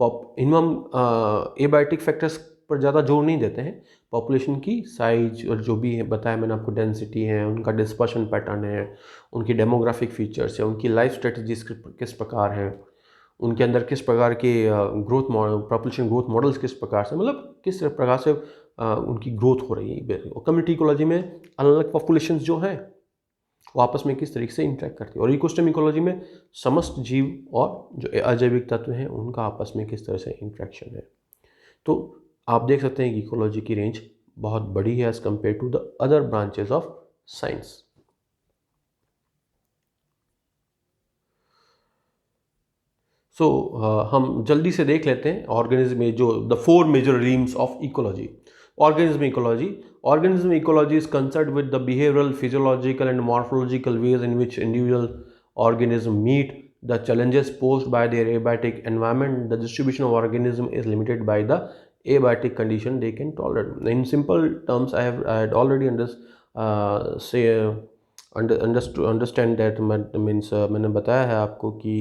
इनमें हम एबायोटिक फैक्टर्स पर ज़्यादा जोर नहीं देते हैं। पॉपुलेशन की साइज और जो भी है बताया मैंने आपको, डेंसिटी है, उनका डिस्पर्शन पैटर्न है, उनकी डेमोग्राफिक फीचर्स है, उनकी लाइफ स्ट्रेटजीज किस प्रकार हैं, उनके अंदर किस प्रकार के ग्रोथ पॉपुलेशन ग्रोथ मॉडल्स किस प्रकार से, मतलब किस प्रकार से उनकी ग्रोथ हो रही है। और कम्युनिटी इकोलॉजी में अलग अलग पॉपुलेशन जो हैं वो आपस में किस तरीके से इंटरेक्ट करती है। और इकोसिस्टम इकोलॉजी में समस्त जीव और जो अजैविक तत्व हैं उनका आपस में किस तरह से इंटरेक्शन है। तो आप देख सकते हैं कि इकोलॉजी की रेंज बहुत बड़ी है as compare to the other branches of science. So हम जल्दी से देख लेते हैं ऑर्गेनिज्म में जो the 4 major realms of ecology. Organism ecology. Organism ecology is concerned with the behavioral, physiological and morphological ways in which individual organisms meet the challenges posed by their abiotic environment. The distribution of organism is limited by the abiotic condition they can tolerate. In simple terms, I had already understand that means मैंने बताया है आपको कि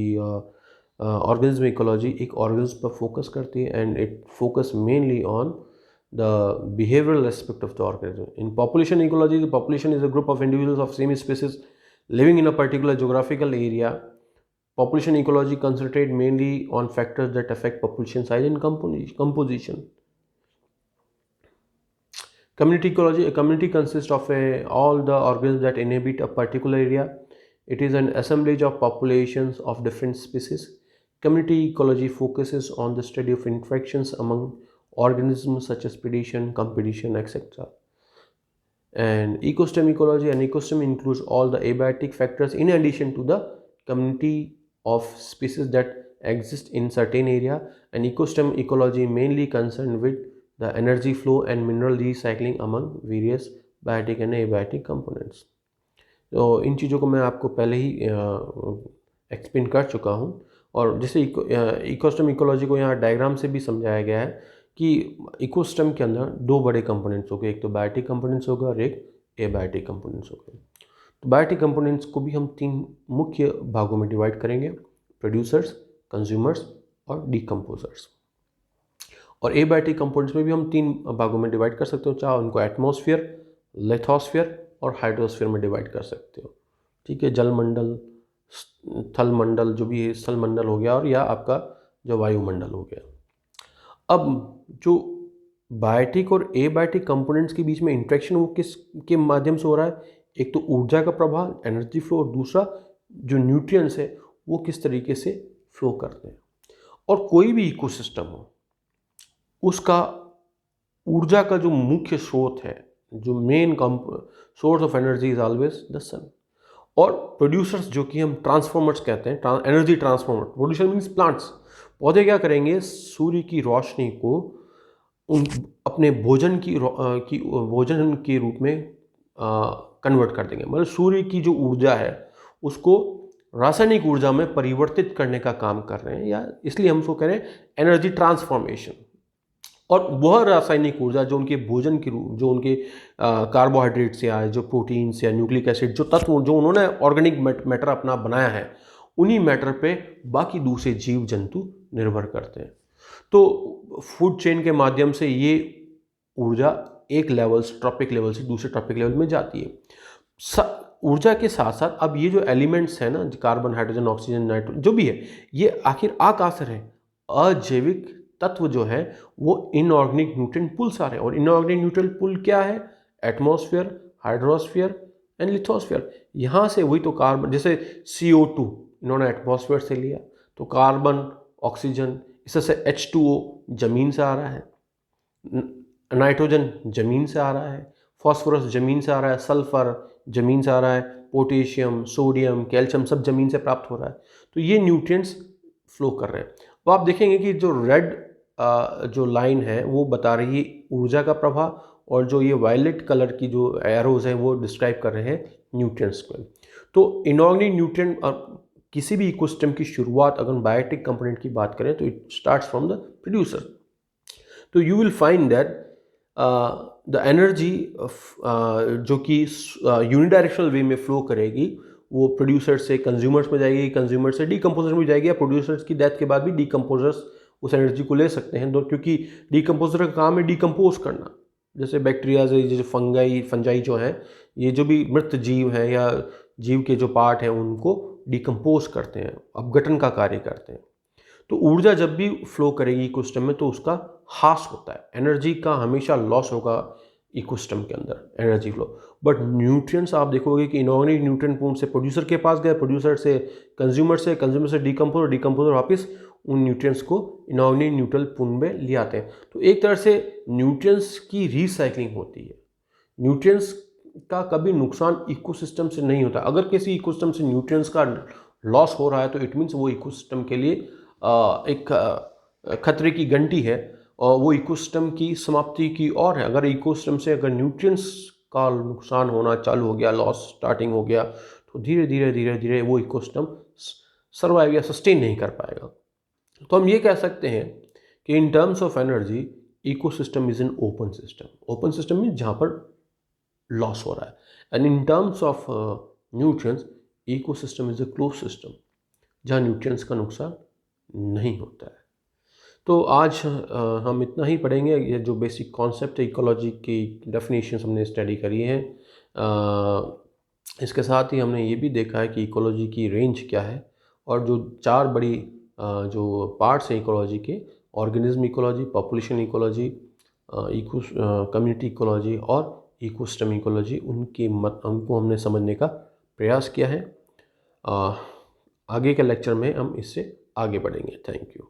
organism ecology एक organism पर focus करती है and it focus mainly on the behavioral aspect of the organism. In population ecology, the population is a group of individuals of same species living in a particular geographical area. Population ecology concentrates mainly on factors that affect population size and composition. Community ecology, a community consists of all the organisms that inhabit a particular area. It is an assemblage of populations of different species. Community ecology focuses on the study of interactions among organisms such as predation, competition, etc. And ecosystem ecology, an ecosystem includes all the abiotic factors in addition to the community of species that exist in certain area. And ecosystem ecology mainly concerned with the energy flow and mineral recycling among various biotic and abiotic components. तो इन चीज़ों को मैं आपको पहले ही explain कर चुका हूँ। और जैसे इकोसिस्टम इकोलॉजी को यहाँ डायग्राम से भी समझाया गया है कि इकोसिस्टम के अंदर 2 बड़े कंपोनेंट्स हो गए, एक तो बायोटिक कंपोनेंट्स होगा और एक एबायोटिक कंपोनेंट्स होगा। तो बायोटिक कंपोनेंट्स को भी हम 3 मुख्य भागों में डिवाइड करेंगे, प्रोड्यूसर्स, कंज्यूमर्स और डिकम्पोजर्स। और एबायोटिक कंपोनेंट्स में भी हम 3 भागों में डिवाइड कर सकते हो, चाहे उनको एटमॉस्फेयर, लिथोस्फेयर और हाइड्रोस्फेयर में डिवाइड कर सकते हो। ठीक है, जलमंडल, थल मंडल, जो भी स्थल मंडल हो गया, और या आपका जो वायुमंडल हो गया। अब जो बायोटिक और एबायोटिक कंपोनेंट्स के बीच में इंटरेक्शन वो किस के माध्यम से हो रहा है, एक तो ऊर्जा का प्रभाव, एनर्जी फ्लो, और दूसरा जो न्यूट्रिएंट्स है वो किस तरीके से फ्लो करते हैं। और कोई भी इकोसिस्टम हो उसका ऊर्जा का जो मुख्य स्रोत है, जो main source of energy is always the sun. और प्रोड्यूसर्स जो कि हम ट्रांसफॉर्मर्स कहते हैं, energy transformer, producer means plants. पौधे क्या करेंगे, सूर्य की रोशनी को अपने भोजन के रूप में कन्वर्ट कर देंगे। मतलब सूर्य की जो ऊर्जा है उसको रासायनिक ऊर्जा में परिवर्तित करने का काम कर रहे हैं, या इसलिए हम उसको कह रहे हैं एनर्जी ट्रांसफॉर्मेशन। और वह रासायनिक ऊर्जा जो उनके भोजन के रूप, जो उनके कार्बोहाइड्रेट से आए, जो प्रोटीन्स या न्यूक्लिक एसिड, जो तत्व जो उन्होंने ऑर्गेनिक मैटर अपना बनाया है, उन्हीं मैटर पे बाकी दूसरे जीव जंतु निर्भर करते हैं। तो फूड चेन के माध्यम से ये ऊर्जा एक लेवल से, ट्रॉपिक लेवल से दूसरे ट्रॉपिक लेवल में जाती है। ऊर्जा के साथ साथ अब ये जो एलिमेंट्स हैं ना, कार्बन, हाइड्रोजन, ऑक्सीजन, नाइट्रोजन, जो भी है, ये आखिर आ कहाँ से रहे, अजैविक तत्व जो है वो इनऑर्गेनिक न्यूट्रिएंट पुल से आ रहे हैं। और इनऑर्गेनिक न्यूट्रिएंट पुल क्या है, एटमॉस्फेयर, हाइड्रोस्फीयर एंड लिथोस्फीयर। यहाँ से वही तो कार्बन, जैसे CO2 इन्होंने एटमॉस्फेयर से लिया, तो कार्बन, ऑक्सीजन, इससे H2O जमीन से आ रहा है, नाइट्रोजन जमीन से आ रहा है, फास्फोरस जमीन से आ रहा है, सल्फर जमीन से आ रहा है, पोटेशियम, सोडियम, कैल्शियम सब जमीन से प्राप्त हो रहा है। तो ये न्यूट्रिएंट्स फ्लो कर रहे हैं। तो आप देखेंगे कि जो रेड जो लाइन है वो बता रही है ऊर्जा का प्रभाव, और जो ये वायलेट कलर की जो एरोज हैं वो डिस्क्राइब कर रहे हैं न्यूट्रिएंट्स को। तो इनऑर्गेनिक न्यूट्रिएंट, किसी भी इकोसिस्टम की शुरुआत अगर बायोटिक कंपोनेंट की बात करें तो it starts from the producer. तो you will find that the energy जो कि यूनिडायरेक्शनल वे में फ्लो करेगी, वो प्रोड्यूसर से कंज्यूमर्स में जाएगी, कंज्यूमर से डिकम्पोजर में जाएगी, या प्रोड्यूसर्स की डेथ के बाद भी डिकम्पोजर्स उस एनर्जी को ले सकते हैं। तो क्योंकि डिकम्पोजर का काम है डिकम्पोज करना, जैसे बैक्टीरिया जैसे फंजाई जो हैं, ये जो भी मृत जीव हैं या जीव के जो पार्ट हैं उनको डिकम्पोज करते हैं, अपघटन का कार्य करते हैं। तो ऊर्जा जब भी फ्लो करेगी इकोसिस्टम में तो उसका ह्रास होता है, एनर्जी का हमेशा लॉस होगा इकोसिस्टम के अंदर, एनर्जी फ्लो। बट न्यूट्रिएंट्स आप देखोगे कि इनऑर्गेनिक न्यूट्रिएंट पूर्ण से प्रोड्यूसर के पास गए, प्रोड्यूसर से कंज्यूमर से डिकम्पोजर वापस उन न्यूट्रिएंट्स को इनऑर्गेनिक न्यूट्रल पूर्ण में ले आते हैं। तो एक तरह से न्यूट्रिएंट्स की रिसाइकलिंग होती है। न्यूट्रिएंट्स का कभी नुकसान इकोसिस्टम से नहीं होता। अगर किसी इकोसिस्टम से न्यूट्रिएंट्स का लॉस हो रहा है तो इट मीन्स वो इकोसिस्टम के लिए एक खतरे की घंटी है और वो इकोसिस्टम की समाप्ति की ओर है। अगर इकोसिस्टम से अगर न्यूट्रिएंट्स का नुकसान होना चालू हो गया, लॉस स्टार्टिंग हो गया, तो धीरे धीरे वो इकोसिस्टम सर्वाइव या सस्टेन नहीं कर पाएगा। तो हम ये कह सकते हैं कि in terms of energy ecosystem is an open system. Open system में जहाँ पर लॉस हो रहा है, and in terms of nutrients ecosystem is a close system जहाँ न्यूट्रिएंट्स का नुकसान नहीं होता है। तो आज हम इतना ही पढ़ेंगे। ये जो बेसिक कॉन्सेप्ट है इकोलॉजी की डेफिनेशंस हमने स्टडी करी है। इसके साथ ही हमने ये भी देखा है कि इकोलॉजी की रेंज क्या है और जो 4 बड़ी जो पार्ट्स हैं इकोलॉजी के, organism ecology, population ecology, community ecology और इकोसिस्टम इकोलॉजी, उनको हमने समझने का प्रयास किया है। आगे के लेक्चर में हम इससे आगे बढ़ेंगे। Thank you.